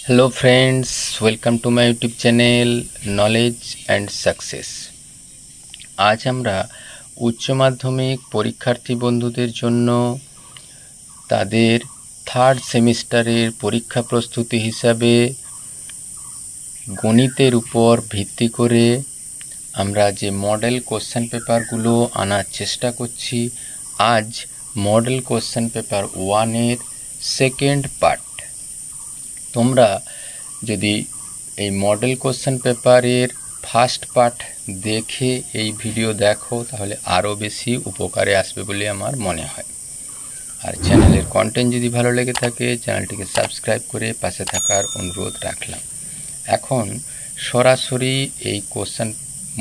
Hello friends, welcome to my YouTube channel Knowledge and Success। आज আমরা উচ্চ মাধ্যমিক পরীক্ষার্থী বন্ধুদের জন্য তাদের থার্ড সেমিস্টারের পরীক্ষা প্রস্তুতি হিসাবে গণিতের উপর ভিত্তি করে আমরা যে মডেল কোশ্চেন পেপারগুলো আনার চেষ্টা করছি। আজ মডেল কোশ্চেন পেপার 1 এর সেকেন্ড পার্ট। তোমরা যদি এই মডেল কোশ্চেন পেপারের ফার্স্ট পার্ট দেখে এই ভিডিও দেখো তাহলে আরও বেশি উপকারে আসবে বলে আমার মনে হয়। আর চ্যানেলের কন্টেন্ট যদি ভালো লেগে থাকে চ্যানেলটিকে সাবস্ক্রাইব করে পাশে থাকার অনুরোধ রাখলাম। এখন সরাসরি এই কোশ্চেন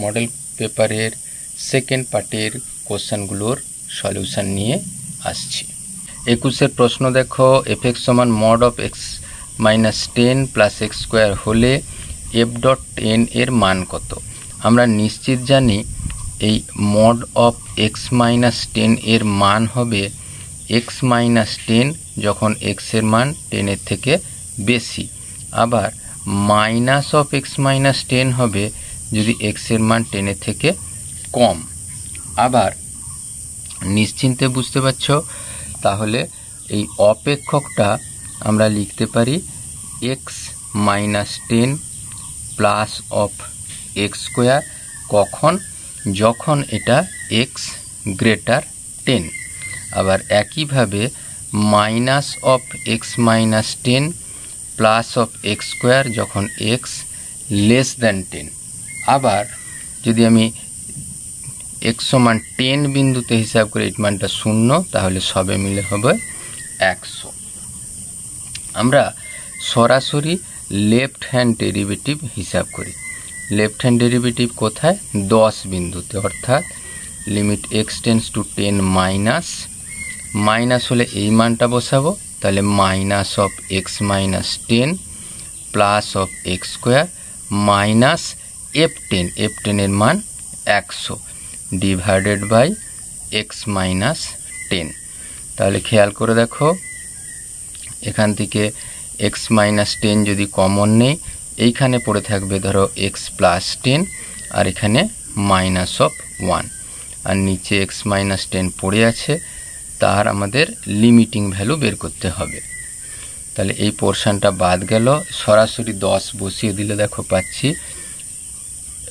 মডেল পেপারের সেকেন্ড পার্টের কোশ্চেনগুলোর সলিউশন নিয়ে আসছি। 21 প্রশ্ন দেখো, f(x) সমান mod of x minus 10 plus x square হলে f ডট 10 এর মান কত? আমরা নিশ্চিত জানি এই mod of x minus 10 এর মান হবে x minus 10 যখন x এর মান 10 এর থেকে বেশি, আবার মাইনাস অফ x minus 10 হবে যদি x এর মান 10 এর থেকে কম। আবার নিশ্চিন্তে বুঝতে পারছো, তাহলে এই অপেক্ষকটা আমরা লিখতে পারি x minus 10 plus of x square. কখন? যখন এটা x গ্রেটার 10। আবার একইভাবে minus of x minus 10 plus of x square যখন x লেস দ্যান 10। আবার যদি আমি x সমান 10 বিন্দুতে হিসাব করে এই মানটা 0, তাহলে সবে মিলে হবে 100। আমরা সরাসরি লেফট হ্যান্ড ডেরিভেটিভ হিসাব করি। লেফট হ্যান্ড ডেরিভেটিভ কোথায়? 10 বিন্দুতে, অর্থাৎ limit x tends to 10 minus হলে এই মানটা বসাবো, তাহলে minus of x minus 10 plus of x square minus f10 এর মান 100 ডিভাইডেড বাই x minus 10। তাহলে খেয়াল করে দেখো, এখান থেকে x minus 10 যদি কমন নেই, এইখানে পড়ে থাকবে ধরো x plus 10 আর এখানে মাইনাস অফ 1, আর নিচে x minus 10 পড়ে আছে, তার আমাদের লিমিটিং ভ্যালু বের করতে হবে। তাহলে এই পোর্শনটা বাদ গেল, সরাসরি 10 বসিয়ে দিলে দেখো পাচ্ছি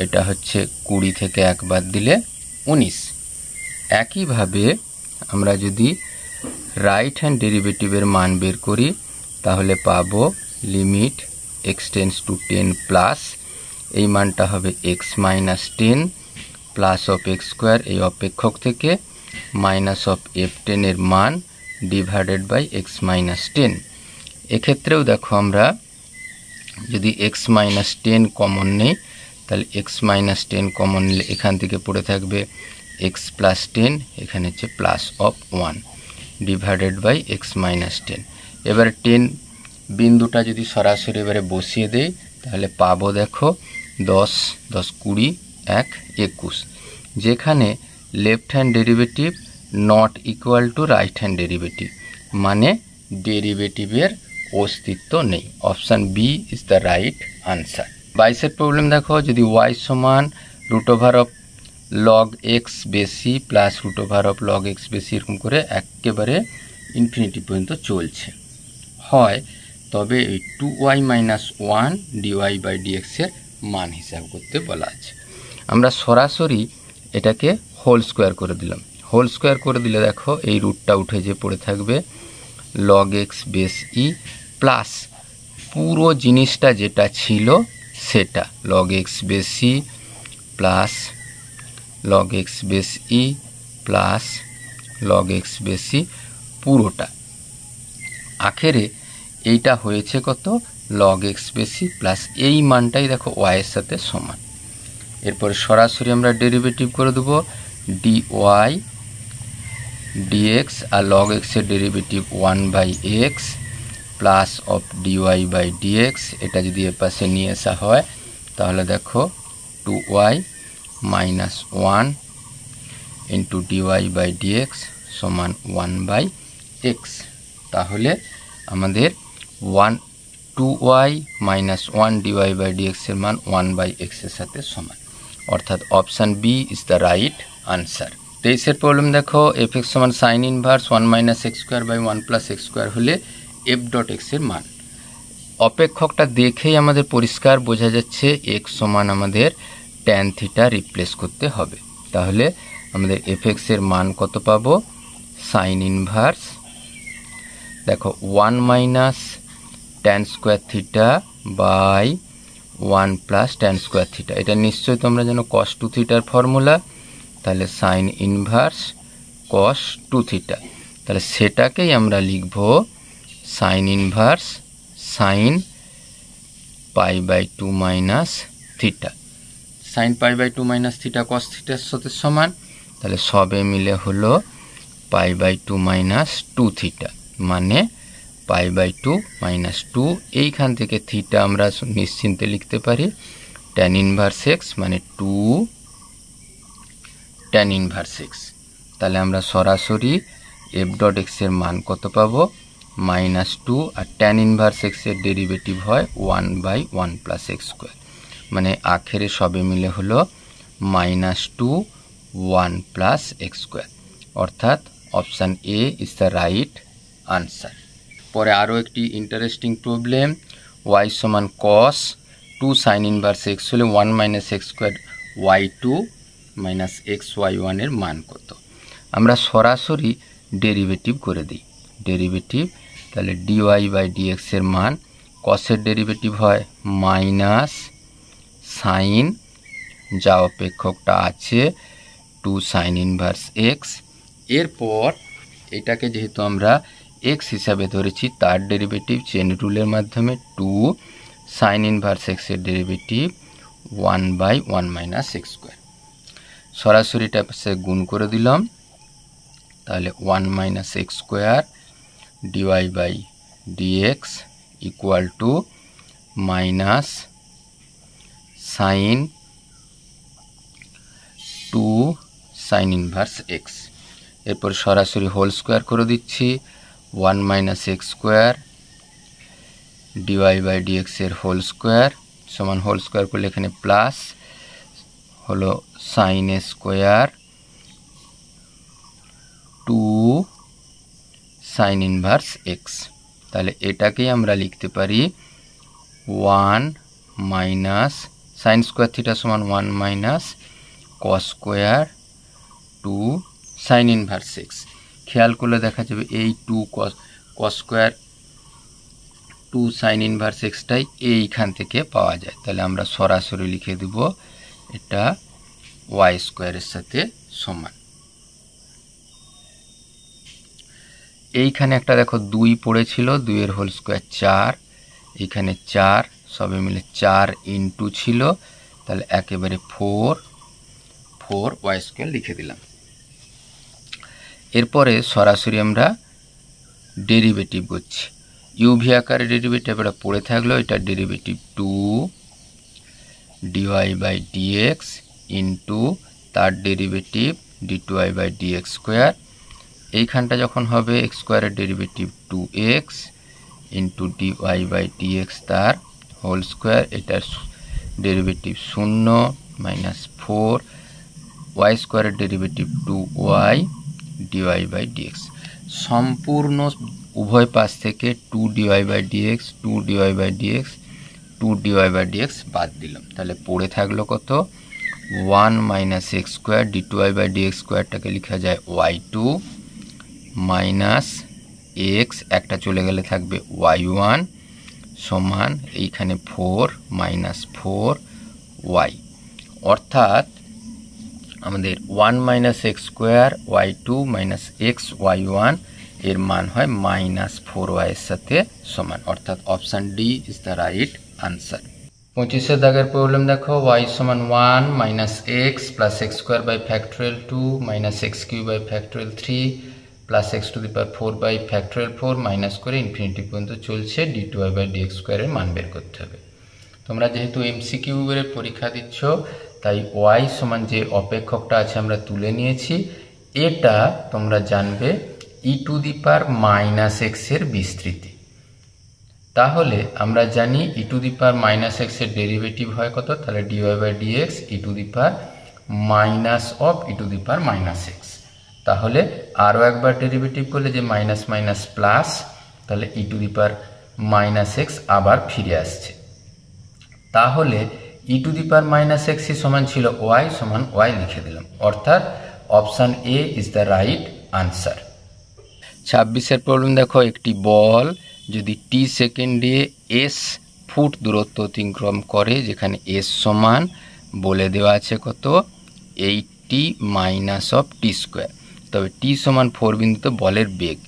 এটা হচ্ছে 20 থেকে 1 বাদ দিলে 19। একইভাবে আমরা যদি রাইট হ্যান্ড ডেরিভেটিভের মান বের করি তাহলে পাবো limit x tends to 10 plus এই মানটা হবে x minus 10 plus of x square এই অপেক্ষক থেকে মাইনাস অফ f10 এর মান ডিভাইডেড বাই x minus 10। এক্ষেত্রেও দেখো আমরা যদি x minus 10 কমন নেই, তাহলে x minus 10 কমন নিলে এখান থেকে পড়ে থাকবে x plus 10, এখানে হচ্ছে plus of 1 divided by x minus 10। এবারে 10 বিন্দুটা যদি সরাসরি এবারে বসিয়ে দেই তাহলে পাবো দেখো 10 20 1 21, যেখানে left hand derivative not equal to right hand derivative, মানে ডেরিভেটিভের অস্তিত্ব নেই। Option B is the right answer. 22 problem দেখো, যদি y সমান root over of log x বেশি plus root over of log x বেশি এরকম করে একেবারে ইনফিনিটি পর্যন্ত চলছে হয়, তবে এই 2y minus 1 dy by dx এর মান হিসাব করতে বলা আছে। আমরা সরাসরি এটাকে হোল স্কোয়ার করে দিলাম। হোল স্কোয়ার করে দিলে দেখো এই রুটটা উঠে যে পড়ে থাকবে লগ এক্স বেস ই প্লাস পুরো জিনিসটা যেটা ছিল সেটা লগ এক্স বেস ই প্লাস লগ এক্স বেস ই প্লাস লগ এক্স বেস ই পুরোটা। আখেরে এইটা হয়েছে কত? লগ এক্স বেস ই প্লাস এই মানটাই দেখো y এর সাথে সমান। এরপর সরাসরি আমরা ডেরিভেটিভ করে দেবো dy dx, আর লগ এক্স এর derivative 1/x plus of dy by dx। এটা যদি এর পাশে নিয়ে আসা হয় তাহলে দেখো 2y minus 1 into dy by dx সমান 1/x। তাহলে আমাদের 2y minus 1 dy by dx এর মান 1/x এর সাথে সমান, অর্থাৎ option B is the right answer. 23 problem দেখো, f(x) সমান sine inverse 1 minus x square by 1 plus x square হলে f ডট x এর মান। অপেক্ষকটা দেখেই আমাদের পরিষ্কার বোঝা যাচ্ছে x সমান আমাদের ট্যান থিটা রিপ্লেস করতে হবে। তাহলে আমাদের f(x) এর মান কত পাবো? সাইন ইনভার্স দেখো 1 minus tan square theta by 1 plus tan square theta. এটা নিশ্চয়ই তোমরা জানো cos 2 থিটার ফর্মুলা। তাহলে সাইন ইনভার্স cos 2 থিটা, তাহলে সেটাকেই আমরা লিখব sine inverse sine pi by 2 minus theta. Sine pi by 2 minus theta cos থিটার সাথে সমান, তাহলে সবে মিলে হলো পাই বাই 2 মাইনাস 2 থিটা, মানে পাই বাই 2 মাইনাস 2। এইখান থেকে থিটা আমরা নিশ্চিন্তে লিখতে পারি ট্যান ইনভার্স x, মানে 2 ট্যান ইনভার্স x। তাহলে আমরা সরাসরি f ডট x এর মান কত পাবো? -2, আর ট্যান ইনভার্স x এর ডেরিভেটিভ হয় 1/1 প্লাস এক্স স্কোয়ার, মানে আখেরে সবে মিলে হলো -2 1 প্লাস এক্স স্কোয়ার, অর্থাৎ option A is the right answer. পরে আরও একটি ইন্টারেস্টিং প্রবলেম, y সমান cos 2 সাইন ইনভার্স x হলে 1 minus x square y2 minus x y1 এর মান কত? আমরা সরাসরি ডেরিভেটিভ করে দিই। ডেরিভেটিভ, তাহলে dy বাই dx এর মান, কসের ডেরিভেটিভ হয় মাইনাস সাইন, যা অপেক্ষকটা আছে 2 সাইন ইনভার্স x। এরপর এটাকে যেহেতু আমরা x হিসাবে ধরেছি, তার ডেরিভেটিভ চেন রুলের মাধ্যমে 2 সাইন ইনভার্স x এর ডেরিভেটিভ 1/1 মাইনাস এক্স স্কোয়ার। সরাসরি এটা পাশে গুণ করে দিলাম, তাহলে 1 minus x square dy by dx equal to minus sine 2 sine inverse x. এরপর সরাসরি হোল স্কোয়ার করে দিচ্ছি, 1 minus x square dy by dx এর হোল স্কোয়ার সমান, হোল স্কোয়ার করলে এখানে প্লাস হলো sine square 2 sine inverse x. তাহলে এটাকেই আমরা লিখতে পারি 1 মাইনাস সাইন স্কোয়ার থিটা সমান 1 minus cos square 2 sine inverse x. খেয়াল করলে দেখা যাবে এই 2 কস স্কোয়ার 2 সাইন ইনভার্স এক্সটাই এইখান থেকে পাওয়া যায়। তাহলে আমরা সরাসরি লিখে দেব এটা ওয়াই স্কোয়ারের সাথে সমান। এইখানে একটা দেখো 2 পড়েছিল, 2 এর হোল স্কোয়ার 4, এইখানে 4 সবে মিলে 4 ইন্টু ছিল, তাহলে একেবারে 4 ওয়াই স্কোয়ার লিখে দিলাম। এরপরে সরাসরি আমরা ডেরিভেটিভ করছি, ইউভি আকারে ডেরিভেটিভ এটা পড়ে থাকলো, এটা derivative 2 dy by dx into তার derivative d2y by dx square. এইখানটা যখন হবে এক্স স্কোয়ারের derivative 2x into dy by dx তার হোল স্কোয়ার, এটার ডেরিভেটিভ 0 মাইনাস 4 ওয়াই স্কোয়ারের derivative 2y dy by dx. সম্পূর্ণ উভয় পাশ থেকে 2 dy by dx 2 dy by dx 2 dy by dx বাদ দিলাম, তাহলে পড়ে থাকলো কত 1 minus x square d2y by dx স্কোয়ারটাকে লেখা যায় y2 মাইনাস এক্স, একটা চলে গেলে থাকবে y1 সমান এইখানে 4 মাইনাস 4y, অর্থাৎ আমাদের 1 minus x square y2 minus x y1 এর মান হয় মাইনাস 4y এর সাথে সমান, অর্থাৎ option D is the right answer. 25 দাগের প্রবলেম দেখো, y সমান 1 minus x plus x square by factorial 2 minus x cube by factorial 3 plus x to the power 4 by factorial 4 minus করে ইনফিনিটি পর্যন্ত চলছে, d2y বাই ডিএক্স স্কোয়ারের মান বের করতে হবে। তোমরা যেহেতু এমসিকিউ এর পরীক্ষা দিচ্ছ, তাই y সমান যে অপেক্ষকটা আছে আমরা তুলে নিয়েছি, এটা তোমরা জানবে ই টু দি পাওয়ার মাইনাস এক্সের বিস্তৃতি। তাহলে আমরা জানি e to the power minus এক্সের ডেরিভেটিভ হয় কত, তাহলে dy by dx e to the power minus of e to the power minus x. তাহলে আরও একবার ডেরিভেটিভ করলে যে মাইনাস মাইনাস প্লাস, তাহলে e to the power minus x আবার ফিরে আসছে। তাহলে e to the power minus x সমান ছিল ওয়াই, সমান ওয়াই লিখে দিলাম, অর্থাৎ option A is the right answer. 26-এর প্রবলেম দেখো, একটি বল যদি টি সেকেন্ডে এস ফুট দূরত্ব অতিক্রম করে, যেখানে এস সমান বলে দেওয়া আছে কত 80 মাইনাস অফ টি স্কোয়ার, তবে টি সমান 4 বিন্দুতে বলের বেগ।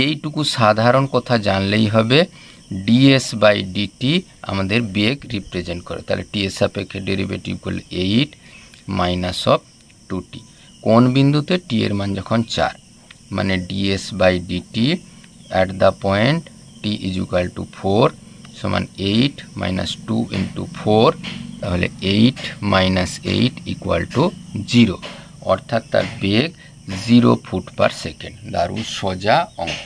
এইটুকু সাধারণ কথা জানলেই হবে, ডিএস বাই ডিটি আমাদের বেগ রিপ্রেজেন্ট করে। তাহলে টি এর সাপেক্ষে ডেরিভেটিভ করলে 8 মাইনাস অফ 2t, কোন বিন্দুতে, টি এর মান যখন 4, মানে ds by dt at the point t is equal to 4 সমান 8 মাইনাস 2 ইন্টু 4, তাহলে 8 মাইনাস 8 ইকুয়াল টু 0, অর্থাৎ তার বেগ 0 ফুট পার সেকেন্ড। দারুণ সোজা অঙ্ক।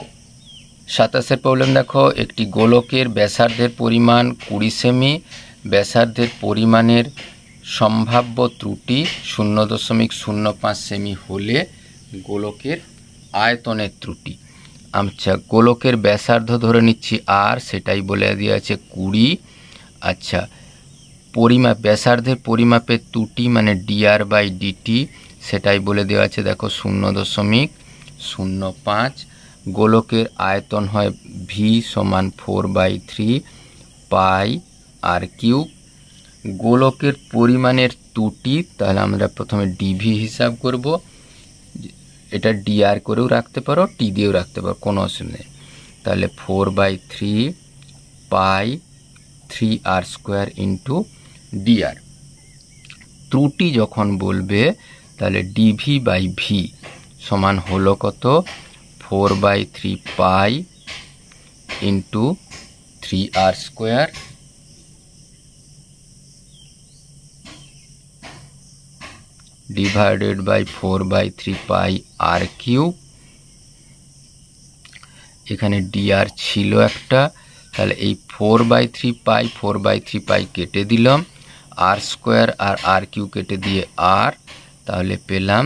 27-এর প্রবলেম দেখো, একটি গোলকের ব্যাসার্ধের পরিমাণ 20 সেমি, ব্যাসার্ধের পরিমাণের সম্ভাব্য ত্রুটি 0.05 সেমি হলে গোলকের আয়তনের ত্রুটি। আচ্ছা, গোলকের ব্যাসার্ধ ধরে নিচ্ছি আর, সেটাই বলে দিয়ে আছে 20। আচ্ছা, ব্যাসার্ধের পরিমাপের ত্রুটি মানে ডিআর বাই ডিটি, সেটাই বলে দেওয়া আছে দেখো 0.05। গোলকের আয়তন হয় ভি সমান 4/3 পাই আর কিউব। গোলকের পরিমাণের ত্রুটি, তাহলে আমরা প্রথমে ডিভি হিসাব করব, এটা ডিআর করেও রাখতে পারো, টি দিয়েও রাখতে পারো, কোনো অসুবিধা নেই। তাহলে 4/3 পাই 3r স্কোয়ার ইন্টু ডিআর। ত্রুটি যখন বলবে তাহলে ডিভি বাই ভি সমান হলো কত 4/3 pi into 3r square divided by 4/3 pi r cube. এখানে ডিআর ছিল একটা, তাহলে এই 4/3 পাই কেটে দিলাম, আর স্কোয়ার আর আর কিউ কেটে দিয়ে আর, তাহলে পেলাম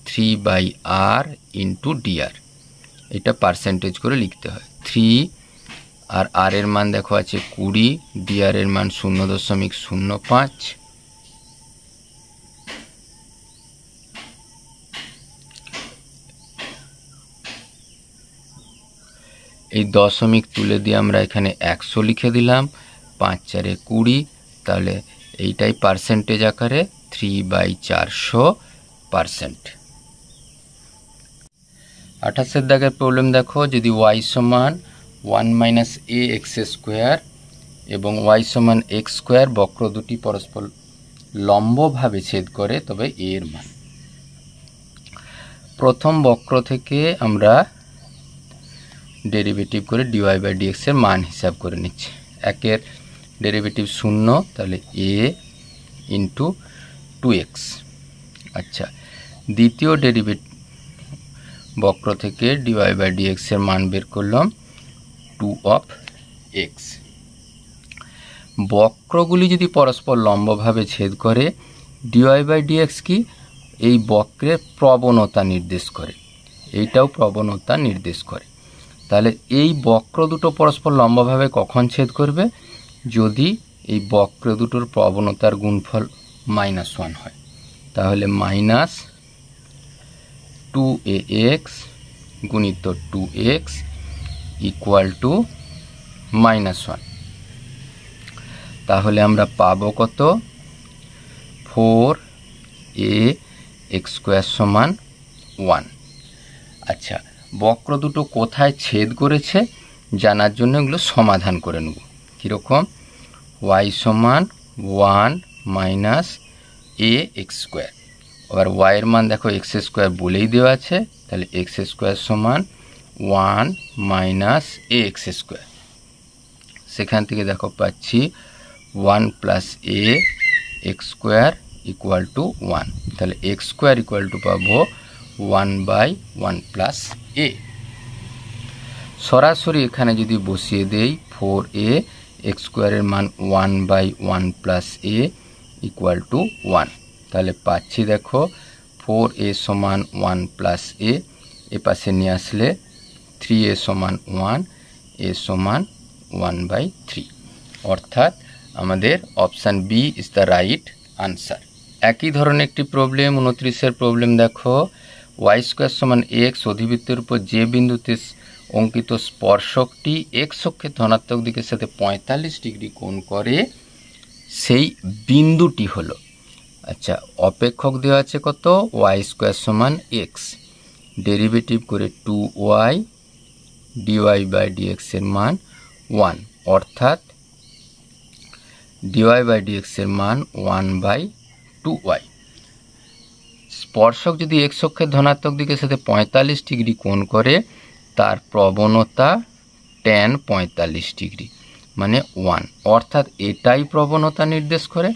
3/r ইন্টু ডিআর। এটা পার্সেন্টেজ করে লিখতে হয়। 3 আর আর এর মান দেখো আছে 20, ডিআর এর মান 0.05। এই দশমিক তুলে দিয়ে আমরা এখানে 100 লিখে দিলাম, 5 × 4 = 20, তাহলে এইটাই পার্সেন্টেজ আকারে 3/400%। 28-এর দাগের প্রবলেম দেখো, যদি y সমান 1 - ax স্কোয়ার এবং y সমান x স্কোয়ার বক্র দুটি পরস্পর লম্বভাবে ছেদ করে, তবে a এর মান। প্রথম বক্র থেকে আমরা ডেরিভেটিভ করে ডিওয়াই বাই ডিএক্স এর মান হিসাব করে নিচ্ছি। একের ডেরিভেটিভ 0, তাহলে a ইন্টু 2x। আচ্ছা, দ্বিতীয় ডেরিভেটিভ বক্র থেকে ডিওয়াই বাই ডিএক্স এর মান বের করলাম 2x। বক্রগুলি যদি পরস্পর লম্বভাবে ছেদ করে, ডিওয়াই বাই ডিএক্স কি এই বক্রের প্রবণতা নির্দেশ করে, এইটাও প্রবণতা নির্দেশ করে। তাহলে এই বক্র দুটো পরস্পর লম্বভাবে কখন ছেদ করবে, যদি এই বক্র দুটোর প্রবণতার গুণফল -1 হয়, তাহলে -2ax গুণিত 2x ইকুয়াল টু -1। তাহলে আমরা পাবো কত 4ax স্কোয়ার সমান 1। আচ্ছা, বক্র দুটো কোথায় ছেদ করেছে জানার জন্য এগুলো সমাধান করে নেব। কীরকম, y সমান 1 - ax স্কোয়ার, আবার y এর মান দেখো x স্কোয়ার বলেই দেওয়া আছে, তাহলে x স্কোয়ার সমান 1 - ax স্কোয়ার। সেখান থেকে দেখো পাচ্ছি 1 + ax স্কোয়ার ইকুয়াল টু 1, তাহলে x স্কোয়ার ইকুয়াল টু পাবো 1/1 + a। সরাসরি এখানে যদি বসিয়ে দেই 4a এক্স স্কোয়ারের মান 1/1 প্লাস a ইকুয়াল টু 1, তাহলে পাচ্ছি দেখো 4a সমান 1 প্লাস a, এ পাশে নিয়ে আসলে 3a সমান 1, a সমান 1/3, অর্থাৎ আমাদের option B is the right answer. একই ধরনের একটি প্রবলেম 29-এর প্রবলেম দেখো, ওয়াই স্কোয়ার সমান এক্স অধিবৃত্তের উপর যে বিন্দুতে অঙ্কিত স্পর্শকটি এক্স অক্ষের ধনাত্মক দিকের সাথে 45 ডিগ্রি কোণ করে সেই বিন্দুটি হলো। আচ্ছা, অপেক্ষক দেওয়া আছে কত, ওয়াই স্কোয়ার সমান এক্স, ডেরিভেটিভ করে 2y dy/dx এর মান 1, অর্থাৎ dy/dx এর মান 1/2y। স্পর্শক যদি এক্স অক্ষের ধনাত্মক দিকের সাথে 45 ডিগ্রি কোণ করে তার প্রবণতা tan 45 ডিগ্রি মানে 1, অর্থাৎ এটাই প্রবণতা নির্দেশ করে।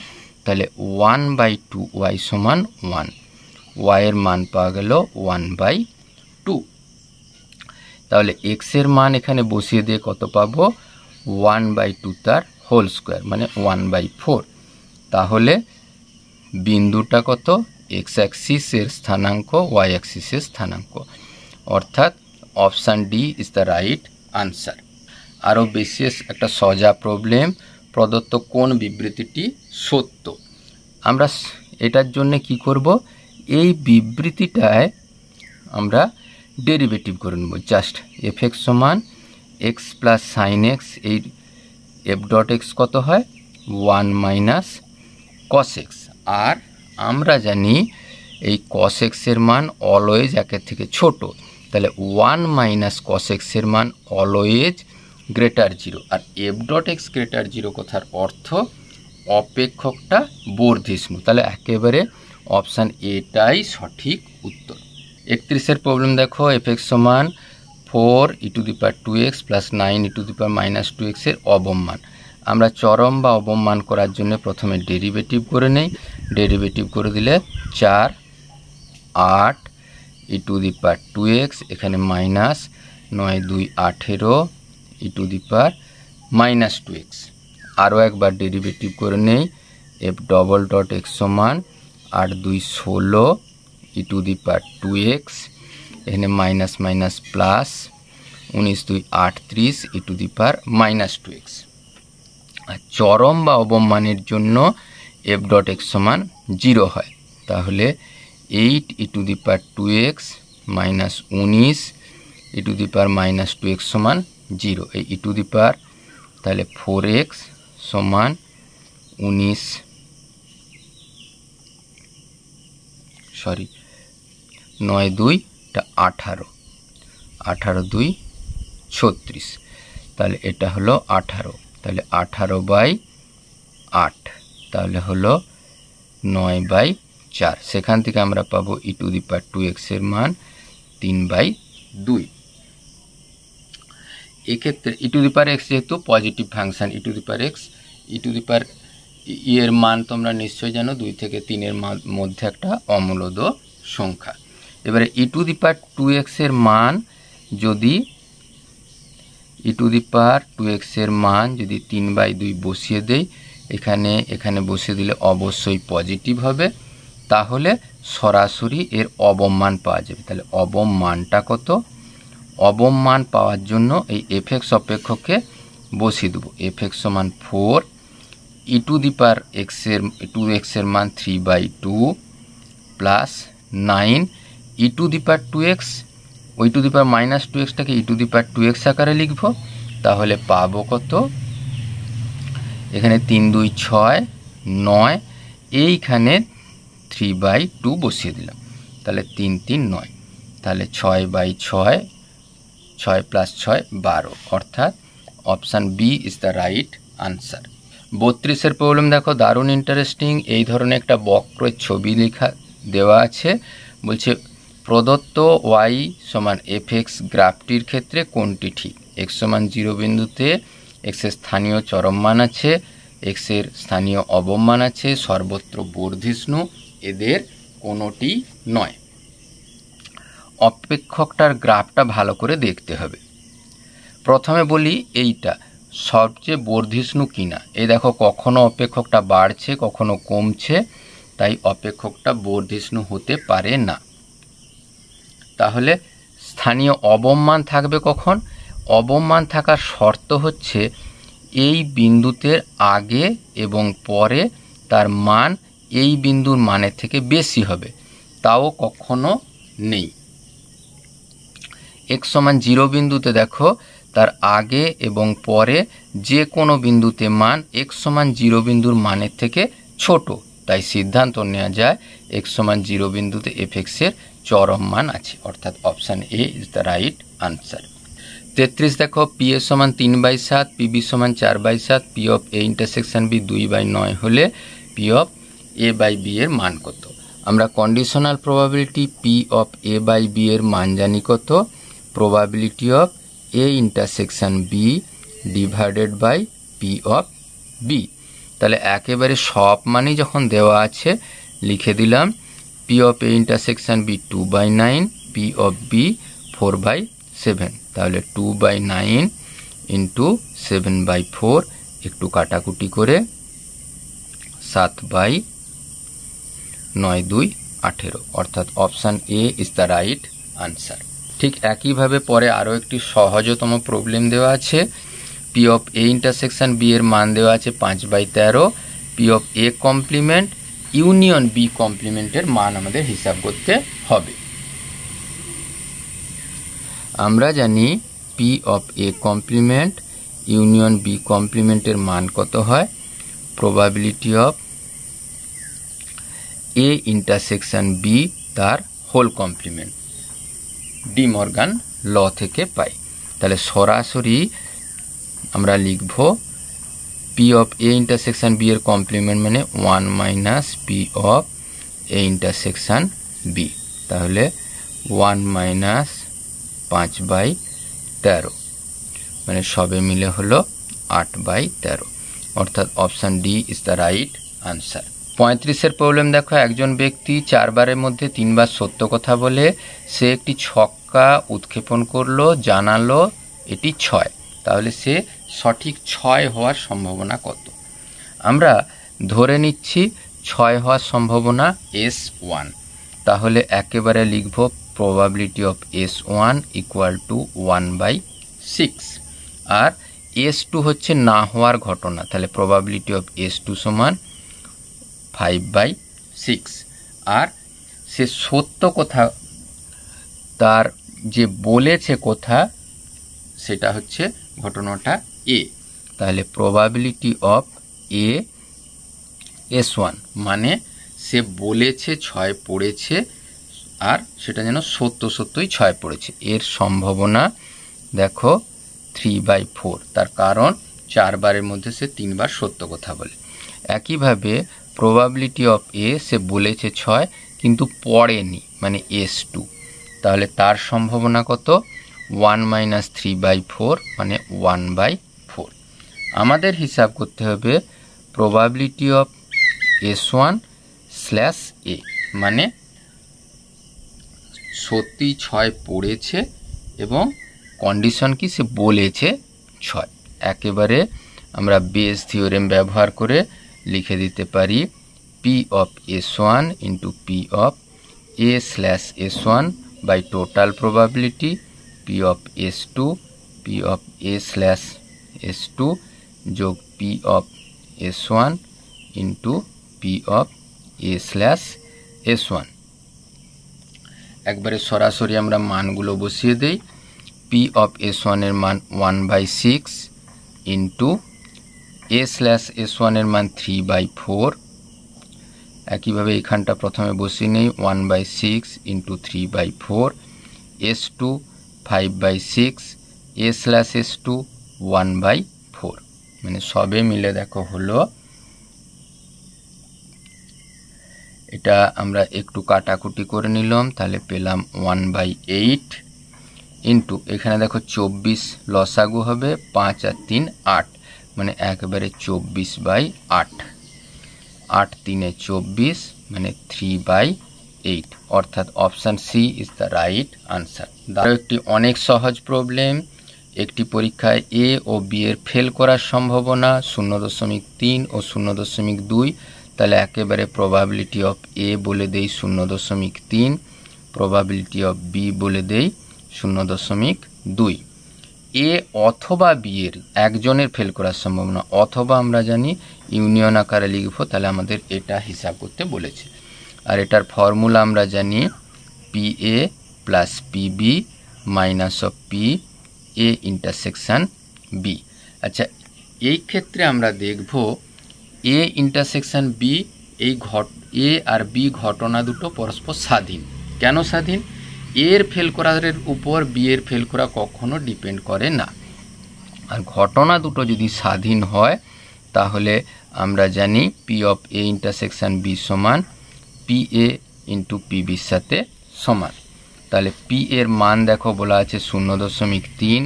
তাহলে 1/2y সমান 1, y এর মান পাওয়া গেল 1/2। তাহলে x এর মান এখানে বসিয়ে দিয়ে কত পাবো, 1/2 তার হোল স্কোয়ার মানে 1/4। তাহলে বিন্দুটা কত, x অ্যাক্সিসের স্থানাঙ্ক y অ্যাক্সিসের স্থানাঙ্ক, অর্থাৎ option D is the right answer. আরও বিশেষ একটা সহজ প্রবলেম, প্রদত্ত কোন বিবৃতিটি সত্য। আমরা এটার জন্য কি করব, এই বিবৃতিটায় আমরা ডেরিভেটিভ করে নেব। জাস্ট এফ এক্স সমান এক্স প্লাস সাইন এক্স, এই এফ ডট এক্স কত হয় 1 মাইনাস কস এক্স, আর আমরা জানি এই কস এক্সের মান অলওয়েজ একের থেকে ছোট, তাহলে 1 মাইনাস কস এক্সের মান অলওয়েজ গ্রেটার 0, আর এফ ডট এক্স গ্রেটার 0 কথার অর্থ অপেক্ষকটা বর্ধিষ্ণু, তাহলে একেবারে অপশান এটাই সঠিক উত্তর। 31-এর প্রবলেম দেখো, এফ এক্স সমান 4e⁻² x প্লাস 9e⁻−2x এর অবম মান। আমরা চরম বা অবম মান করার জন্য প্রথমে ডেরিভেটিভ করে নেই, ডেরিভেটিভ করে দিলে 4 8 e⁻²x, এখানে মাইনাস 9 2 18 e⁻−2x। আরও একবার ডেরিভেটিভ করে নেই, এফ ডবল ডট এক্স সমান 8 2 16 e⁻²x, এখানে মাইনাস মাইনাস প্লাস 19 2 38 e⁻−2x। আর চরম বা অবম মানের জন্য এফ ডট এক্স সমান 0 হয়, তাহলে 8 e⁻² x মাইনাস 19 e⁻−2x সমান 0, এই তাহলে 4x সমান 19 9 2 18 18 2 36, তাহলে এটা হলো 18, তাহলে 18/8, তাহলে হলো 9/4। সেখান থেকে আমরা পাবো e⁻² এর মান 3/2। এক্ষেত্রে e⁻x যেহেতু পজিটিভ ফাংশন, এর মান তোমরা নিশ্চয়ই জানো 2 থেকে 3-এর মধ্যে একটা অমূলদ সংখ্যা। এবারে e⁻² এর মান যদি e⁻² এর মান যদি 3/2 বসিয়ে দেই, এখানে বসিয়ে দিলে অবশ্যই পজিটিভ হবে, তাহলে সরাসরি এর অবম মান পাওয়া যাবে। তাহলে অবম মানটা কত, অবম মান পাওয়ার জন্য এই এফ এক্স অপেক্ষককে বসিয়ে দেবো। এফ এক্স সমান 4, e⁻x এর মান 3/2 প্লাস 9 e⁻²x, ওই e⁻−2xটাকে e⁻²x আকারে লিখব, তাহলে পাবো কত, এখানে 3 2 6 9, এইখানে 3/2 বসিয়ে দিলাম, তাহলে 3 3 9, তাহলে 6/6 6 প্লাস 6 12, অর্থাৎ option B is the right answer. 32-এর প্রবলেম দেখো, দারুণ ইন্টারেস্টিং। এই ধরনের একটা বক্রের ছবি লেখা দেওয়া আছে, বলছে প্রদত্ত ওয়াই সমান এফ এক্স গ্রাফটির ক্ষেত্রে কোনটি ঠিক। এক্স সমান 0 বিন্দুতে এক্সের স্থানীয় চরম মান আছে, এক্সের স্থানীয় অবম মান আছে, সর্বত্র বর্ধিষ্ণু, এদের কোনোটি নয়। অপেক্ষকটার গ্রাফটা ভালো করে দেখতে হবে। প্রথমে বলি এইটা সবচেয়ে বর্ধিষ্ণু কিনা। এই দেখো কখনো অপেক্ষকটা বাড়ছে কখনো কমছে, তাই অপেক্ষকটা বর্ধিষ্ণু হতে পারে না। তাহলে স্থানীয় অবমান থাকবে কখন? অবমান থাকার শর্ত হচ্ছে এই বিন্দুতে আগে এবং পরে তার মান এই বিন্দুর মানের থেকে বেশি হবে, তাও কখনো নেই। x সমান 0 বিন্দুতে দেখো তার আগে এবং পরে যে কোনো বিন্দুতে মান x সমান 0 বিন্দুর মানের থেকে ছোট, তাই সিদ্ধান্ত নেওয়া যায় x সমান 0 বিন্দুতে fx এর চরম মান আছে, অর্থাৎ option A is the right answer. 33 দেখো পি এ সমান 3/7, পিবি সমান 4/7, P of A intersection B 2/9 হলে P of A by B এর মান কত? আমরা conditional probability P of A by B এর মান জানি কত? Probability of A intersection B divided by P of B. তাহলে একেবারে সব মানই যখন দেওয়া আছে লিখে দিলাম P of A intersection B 2/9, P of B 4/7। তাহলে 2/9 ইন্টু 7/4, একটু কাটাকুটি করে 7/9 2 18, অর্থাৎ option A is the right answer. ঠিক একইভাবে পরে আরও একটি সহজতম প্রবলেম দেওয়া আছে। P of A intersection B এর মান দেওয়া আছে 5/13, P of A complement union B কমপ্লিমেন্টের মান আমাদের হিসাব করতে হবে। আমরা জানি P of A complement union B কমপ্লিমেন্টের মান কত হয়? Probability of A intersection B তার whole complement, De Morgan law থেকে পাই। তাহলে সরাসরি আমরা লিখব P of A intersection B এর কমপ্লিমেন্ট মানে 1 minus P of A intersection B. তাহলে 1 মাইনাস 5/13 মানে সবে মিলে হলো 8/13, অর্থাৎ option D is the right answer. 35-এর প্রবলেম দেখো, একজন ব্যক্তি 4 বারের মধ্যে 3 বার সত্য কথা বলে সে একটি ছক্কা উৎক্ষেপণ করলো, জানালো এটি 6, তাহলে সে সঠিক 6 হওয়ার সম্ভাবনা কত? আমরা ধরে নিচ্ছি 6 হওয়ার সম্ভাবনা S1, তাহলে একেবারে লিখব probability of S1 equal to 1/6, R S2 হচ্ছে না হওয়ার ঘটনা, তাহলে probability of S2 সমান 5/6, আর সে সত্য কথা তার যে বলেছে কথা সেটা হচ্ছে ঘটনাটা A, তাহলে probability of A S1 মানে সে বলেছে 6 পড়েছে আর সেটা যেন সত্যই 6 পড়েছে, এর সম্ভাবনা দেখো 3/4, তার কারণ 4 বারের মধ্যে সে 3 বার সত্য কথা বলে। একইভাবে প্রবাবিলিটি অফ এ সে বলেছে 6 কিন্তু পড়েনি মানে S2, তাহলে তার সম্ভাবনা কত? 1 মাইনাস 3/4 মানে 1/4। আমাদের হিসাব করতে হবে প্রবাবিলিটি অফ S1/A মানে সত্যি 6 পড়েছে এবং কন্ডিশন কি সে বলেছে 6। একেবারে আমরা বেস থিওরেম ব্যবহার করে লিখে দিতে পারি P of S1 into P of A/S1 by total probability P of S2 P of A/S2 যোগ P of S1 into P of A/S1। একবারে সরাসরি আমরা মানগুলো বসিয়ে দেই। পি অফ S1 এর মান 1/6 ইন্টু A/S1 এর মান 3/4, একইভাবে এখানটা প্রথমে বসিয়ে নেই 1/6 ইন্টু 3/4, S2 5/6, A/S2 1/4 মানে সবে মিলে দেখো হলো, এটা আমরা একটু কাটাকুটি করে নিলাম তাহলে পেলাম 1/8 ইন্টু এখানে দেখো 24 লসাগু হবে 5 আর 3 8 মানে একেবারে 24/8, 8 3 24 মানে 3/8, অর্থাৎ option C is the right answer. আরও একটি অনেক সহজ প্রবলেম, একটি পরীক্ষায় এ ও বি এর ফেল করার সম্ভাবনা 0.3 ও 0.2, তাহলে একেবারে প্রবাবিলিটি অফ এ বলে দেই 0.3, প্রবাবিলিটি অফ বি বলে দেই 0.2। এ অথবা বি এর একজনের ফেল করার সম্ভাবনা, অথবা আমরা জানি ইউনিয়ন আকারে লিখব, তাহলে আমাদের এটা হিসাব করতে বলেছে। আর এটার ফর্মুলা আমরা জানি P A plus P B minus of P A intersection B. আচ্ছা, এই ক্ষেত্রে আমরা দেখব এ ইন্টারসেকশন বি, এই এ আর বি ঘটনা দুটো পরস্পর স্বাধীন। কেন স্বাধীন? এর ফেল করার উপর বি এর ফেল করা কখনো ডিপেন্ড করে না। আর ঘটনা দুটো যদি স্বাধীন হয় তাহলে আমরা জানি P of A intersection B সমান পি এ ইন্টু পি বির সাথে সমান। তাহলে পি এর মান দেখো বলা আছে 0.3,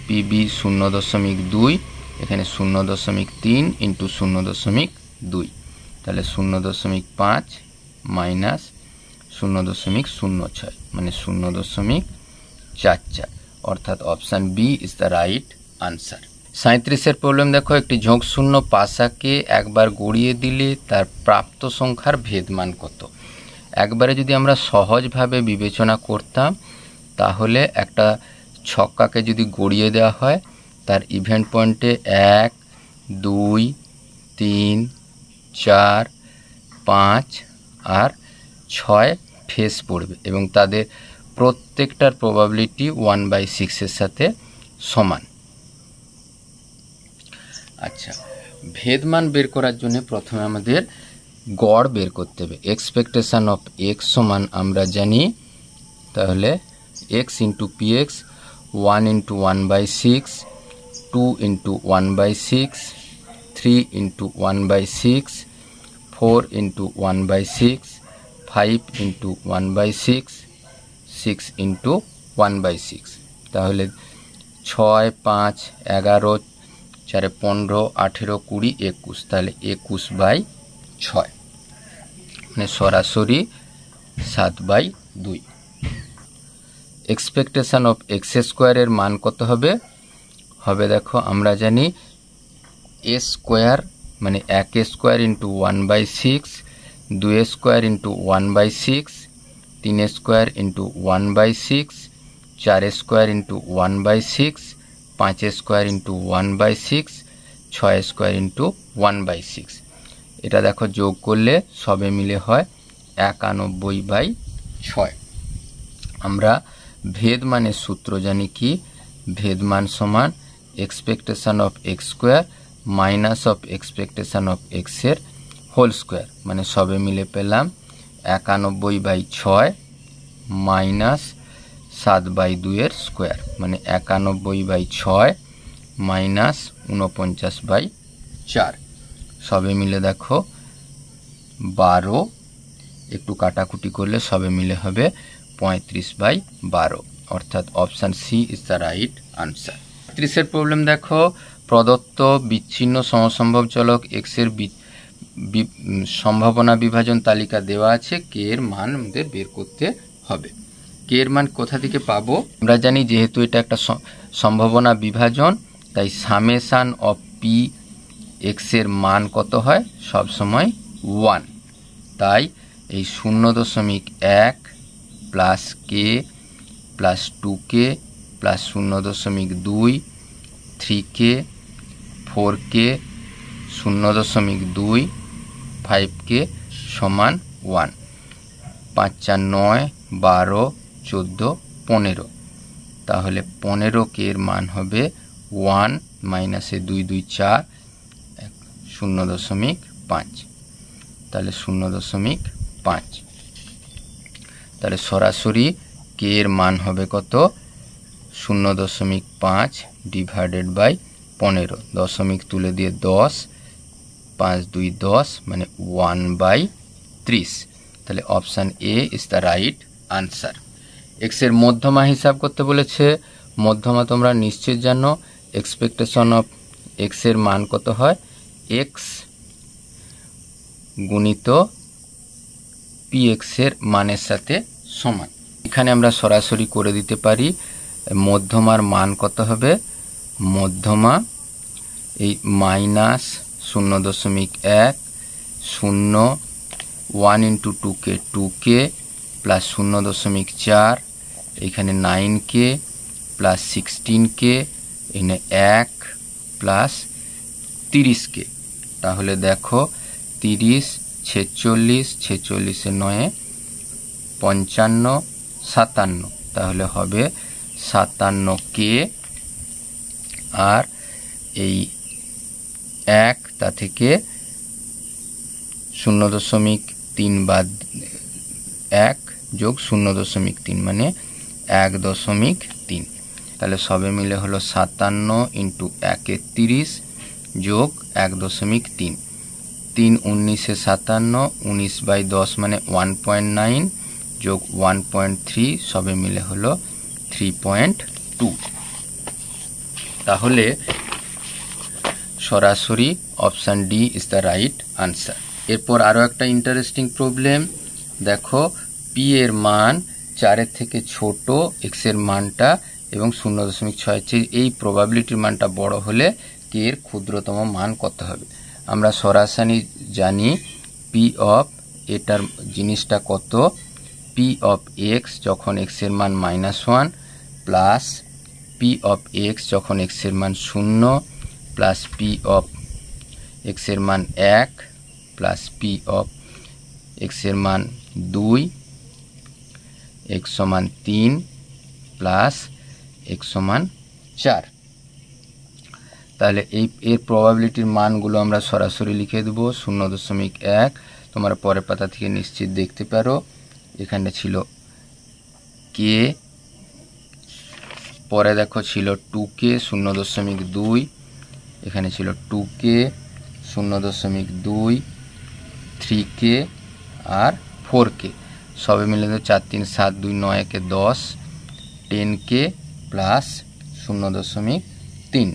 পি বি 0.2, এখানে 0.3 ইন্টু 0.2, তাহলে 0.5 মাইনাস 0.06 মানে 0.44, অর্থাৎ option B is the right answer. 37-এর প্রবলেম দেখো, একটি ঝোঁকশূন্য পাশাকে একবার গড়িয়ে দিলে তার প্রাপ্ত সংখ্যার ভেদমান কত? একবারে যদি আমরা সহজভাবে বিবেচনা করতাম তাহলে একটা ছক্কাকে যদি গড়িয়ে দেওয়া হয় তার ইভেন্ট পয়েন্টে 1, 2, 3, 4, 5 আর 6 ফেস পড়বে এবং তাদের প্রত্যেকটার প্রবাবিলিটি 1/6 এর সাথে সমান। আচ্ছা, ভেদমান বের করার জন্য প্রথমে আমাদের গড় বের করতে হবে। এক্সপেকটেশন অফ এক্স সমান আমরা জানি, তাহলে x into P x 1 into 1/6, 2 into 1/6, 3 into 1/6, 4 into 1/6, 5 into 1/6, 6 into 1/6। তাহলে 6, 5, 11, 4, 15, 18, 20, 21, তাহলে 21/6 মানে সরাসরি 7/2। এক্সপেকটেশন অফ এক্স স্কোয়ারের মান কত হবে? হবে দেখো আমরা জানি এ স্কোয়ার মানে 1 square into 1/6, 2 square into 1/6, 3 square into 1/6, 4 square into 1/6, 5 square into 1/6, 6 square into 1/6। এটা দেখো যোগ করলে সবে মিলে হয় 91/6। আমরা ভেদমানের সূত্র জানি কি? ভেদমান সমান expectation of x square minus of expectation of এক্সের হোল স্কোয়ার, মানে সবে মিলে পেলাম 91/6 মাইনাস 7/2 এর স্কোয়ার, মানে 91/6 মাইনাস 49/4, সবে মিলে দেখো 12, একটু কাটাকুটি করলে সবে মিলে হবে 35/12, অর্থাৎ option C is the right answer. 30-এর প্রবলেম দেখো, প্রদত্ত বিচ্ছিন্ন সমসম্ভব চলক এক্স এর সম্ভাবনা বিভাজন তালিকা দেওয়া আছে, কে এর মান আমাদের বের করতে হবে। কে এর মান কোথা থেকে পাবো? আমরা জানি যেহেতু এটা একটা সম্ভাবনা বিভাজন, তাই সামেশান অফ পি এক্স এর মান কত হয়? সব সময় 1। তাই এই 0.1 plus k plus 2k plus 0.2, 3k, 4k, 0.2, 5k সমান 1। 5 4 9, 12, 14, 15, তাহলে 15k এর মান হবে 1 মাইনাসে 2 2 4, 0.5, তাহলে 0.5। তাহলে সরাসরি কে এর মান হবে কত? 0.5 ডিভাইডেড বাই 15, দশমিক তুলে দিয়ে 10, 5 2 10 মানে 1/30। তাহলে option A is the right answer. X এর মধ্যমা হিসাব করতে বলেছে। মধ্যমা তোমরা নিশ্চিত জানো এক্সপেকটেশন অফ এক্স এর মান কত হয়? এক্স গুণিত পি এক্স এর মানের সাথে সমান। এখানে আমরা সরাসরি করে দিতে পারি মধ্যমার মান কত হবে? মধ্যমা এই minus 0.1 0 1 into 2k 2k plus 0.4 এখানে 9k প্লাস 16k এখানে 1 প্লাস 30k। তাহলে দেখো 30 46 46 এ 9 55 57, তাহলে হবে 57k। আর এই 1 তা থেকে 0.3 বাদ 1 যোগ 0.3 মানে 1.3, তাহলে সবে মিলে হলো 57 ইন্টু 1 30 যোগ 1.3, 3 19 57, 19/10 মানে 1.9 যোগ 1.3 সবে মিলে হলো 3.2। তাহলে সরাসরি option D is the right answer. এরপর আরও একটা ইন্টারেস্টিং প্রবলেম দেখো, পি এর মান 4 থেকে ছোট এক্স এর মানটা এবং 0.6 চেয়ে এই প্রবাবিলিটির মানটা বড় হলে কে এর ক্ষুদ্রতম মান কত হবে? আমরা সরাসরি জানি পি অফ এটার জিনিসটা কত, পি অফ এক্স যখন এক্স এর মান -1 প্লাস পি অফ এক্স যখন এক্স এর মান 0 প্লাস পি অফ এক্স এর মান 1 প্লাস পি অফ এক্স এর মান 2 এক্স সমান 3 প্লাস এক্স সমান 4। তাহলে এর প্রবাবিলিটির মানগুলো আমরা সরাসরি লিখে দেব। 0.1 তোমরা পরের পাতা থেকে নিশ্চিত দেখতে পারো, এখানে ছিল কে, পরে দেখো ছিল 2k 0.2, এখানে ছিল 2k 0.2 3k আর 4k সবে মিলে 4 3 7 2 9 কে 10 10k প্লাস 0.3।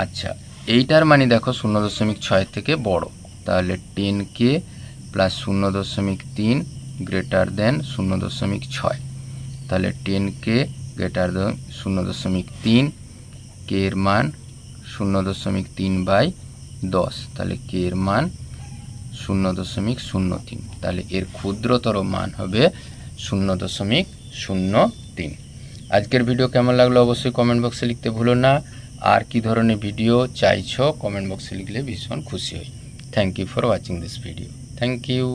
আচ্ছা, এইটার মানে দেখো 0.6 থেকে বড়, তাহলে 10k প্লাস 0.3 গ্রেটার দেন 0.6, তাহলে 10k গ্রেটার দেন 0.3, কে এর মান 0.3/10, তাহলে কে এর মান 0.03, তাহলে এর ক্ষুদ্রতর মান হবে 0.03। আজকের ভিডিও কেমন লাগলো অবশ্যই কমেন্ট বক্সে লিখতে ভুলো না। আর কি ধরনের ভিডিও চাইছো কমেন্ট বক্সে লিখলে ভীষণ খুশি হই। Thank you for watching this video. Thank you.